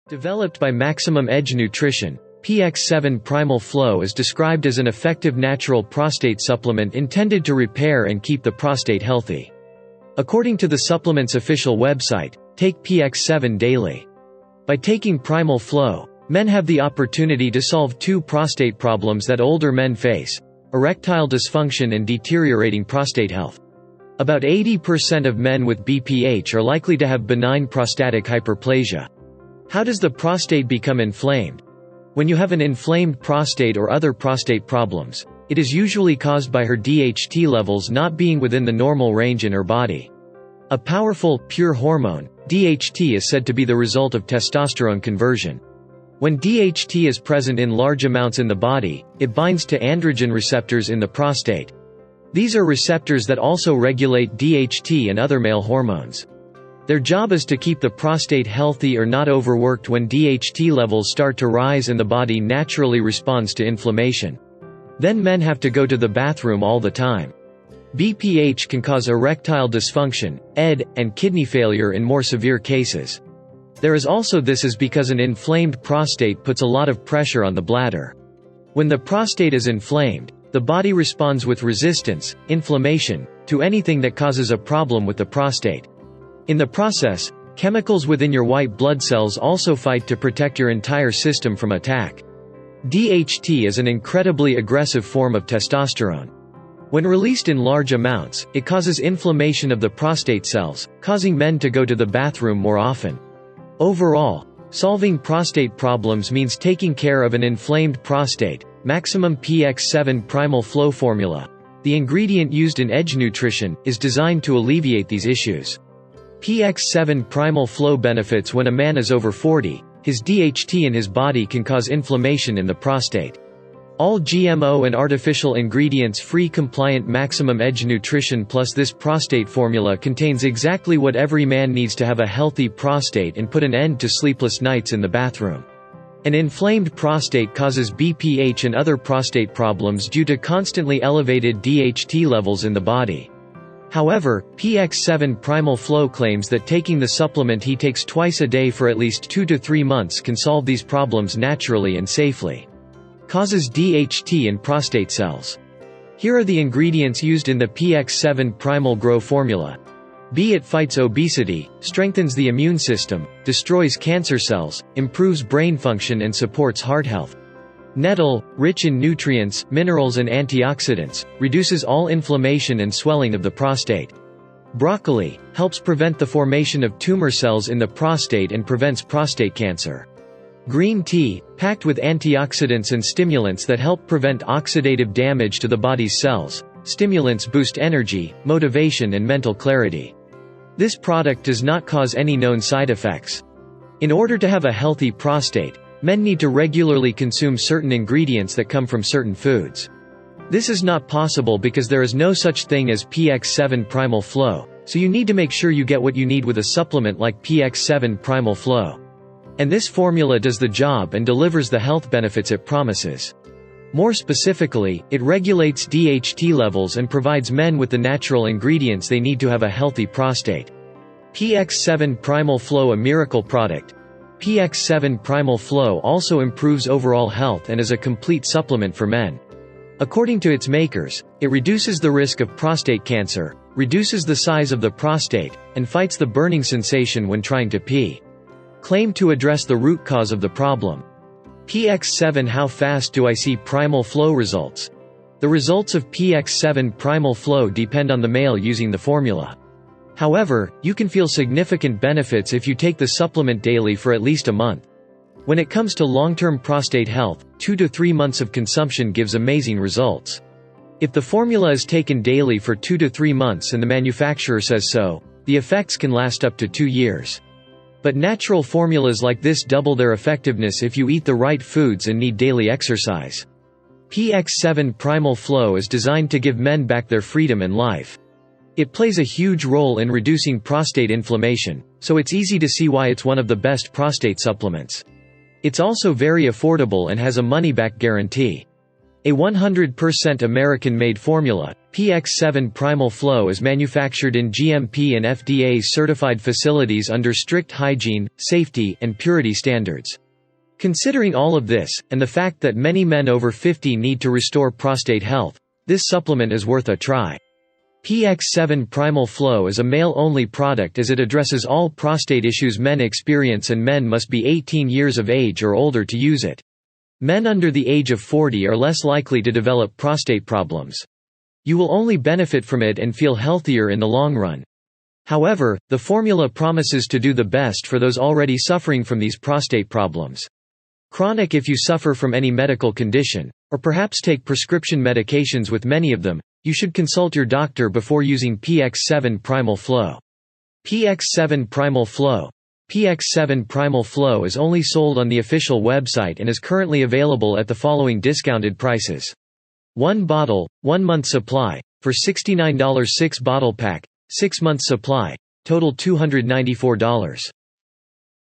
Developed by Maximum Edge Nutrition, Px7 Primal Flow is described as an effective natural prostate supplement intended to repair and keep the prostate healthy. According to the supplement's official website, take Px7 daily. By taking Primal Flow, men have the opportunity to solve two prostate problems that older men face: erectile dysfunction and deteriorating prostate health. About 80% of men with BPH are likely to have benign prostatic hyperplasia. How does the prostate become inflamed? When you have an inflamed prostate or other prostate problems, it is usually caused by her DHT levels not being within the normal range in her body. A powerful, pure hormone, DHT is said to be the result of testosterone conversion. When DHT is present in large amounts in the body, it binds to androgen receptors in the prostate. These are receptors that also regulate DHT and other male hormones. Their job is to keep the prostate healthy or not overworked. When DHT levels start to rise and the body naturally responds to inflammation. Then men have to go to the bathroom all the time. BPH can cause erectile dysfunction, ED, and kidney failure in more severe cases. There is also this is because an inflamed prostate puts a lot of pressure on the bladder. When the prostate is inflamed, the body responds with resistance, inflammation, to anything that causes a problem with the prostate. In the process, chemicals within your white blood cells also fight to protect your entire system from attack. DHT is an incredibly aggressive form of testosterone. When released in large amounts, it causes inflammation of the prostate cells, causing men to go to the bathroom more often. Overall, solving prostate problems means taking care of an inflamed prostate. Maximum Px7 Primal Flow formula, the ingredient used in Edge Nutrition, is designed to alleviate these issues. Px7 Primal Flow benefits: when a man is over 40, his DHT in his body can cause inflammation in the prostate. All GMO and artificial ingredients free, compliant. Maximum Edge Nutrition Plus. This prostate formula contains exactly what every man needs to have a healthy prostate and put an end to sleepless nights in the bathroom. An inflamed prostate causes BPH and other prostate problems due to constantly elevated DHT levels in the body. However, Px7 Primal Flow claims that taking the supplement he takes twice a day for at least 2 to 3 months can solve these problems naturally and safely. Causes DHT in prostate cells. Here are the ingredients used in the Px7 Primal Grow formula. B. It fights obesity, strengthens the immune system, destroys cancer cells, improves brain function and supports heart health. Nettle, rich in nutrients, minerals and antioxidants, reduces all inflammation and swelling of the prostate. Broccoli, helps prevent the formation of tumor cells in the prostate and prevents prostate cancer. Green tea, packed with antioxidants and stimulants that help prevent oxidative damage to the body's cells. Stimulants boost energy, motivation and mental clarity. This product does not cause any known side effects. In order to have a healthy prostate, men need to regularly consume certain ingredients that come from certain foods. This is not possible because there is no such thing as Px7 Primal Flow, so you need to make sure you get what you need with a supplement like Px7 Primal Flow. And this formula does the job and delivers the health benefits it promises. More specifically, it regulates DHT levels and provides men with the natural ingredients they need to have a healthy prostate. Px7 Primal Flow, a miracle product. Px7 Primal Flow also improves overall health and is a complete supplement for men. According to its makers, it reduces the risk of prostate cancer, reduces the size of the prostate, and fights the burning sensation when trying to pee. Claimed to address the root cause of the problem. Px7. How fast do I see Primal Flow results? The results of Px7 Primal Flow depend on the male using the formula. However, you can feel significant benefits if you take the supplement daily for at least a month. When it comes to long-term prostate health, 2 to 3 months of consumption gives amazing results. If the formula is taken daily for 2 to 3 months and the manufacturer says so, the effects can last up to 2 years. But natural formulas like this double their effectiveness if you eat the right foods and need daily exercise. Px7 Primal Flow is designed to give men back their freedom and life. It plays a huge role in reducing prostate inflammation, so it's easy to see why it's one of the best prostate supplements. It's also very affordable and has a money-back guarantee. A 100% American-made formula, Px7 Primal Flow is manufactured in GMP and FDA-certified facilities under strict hygiene, safety, and purity standards. Considering all of this, and the fact that many men over 50 need to restore prostate health, this supplement is worth a try. Px7 Primal Flow is a male-only product as it addresses all prostate issues men experience, and men must be 18 years of age or older to use it. Men under the age of 40 are less likely to develop prostate problems. You will only benefit from it and feel healthier in the long run. However, the formula promises to do the best for those already suffering from these prostate problems. Chronic: if you suffer from any medical condition, or perhaps take prescription medications with many of them, you should consult your doctor before using Px7 Primal Flow. Px7 Primal Flow. Px7 Primal Flow is only sold on the official website and is currently available at the following discounted prices. 1 bottle, 1 month supply, for $69. 6 bottle pack, 6 months supply, total $294.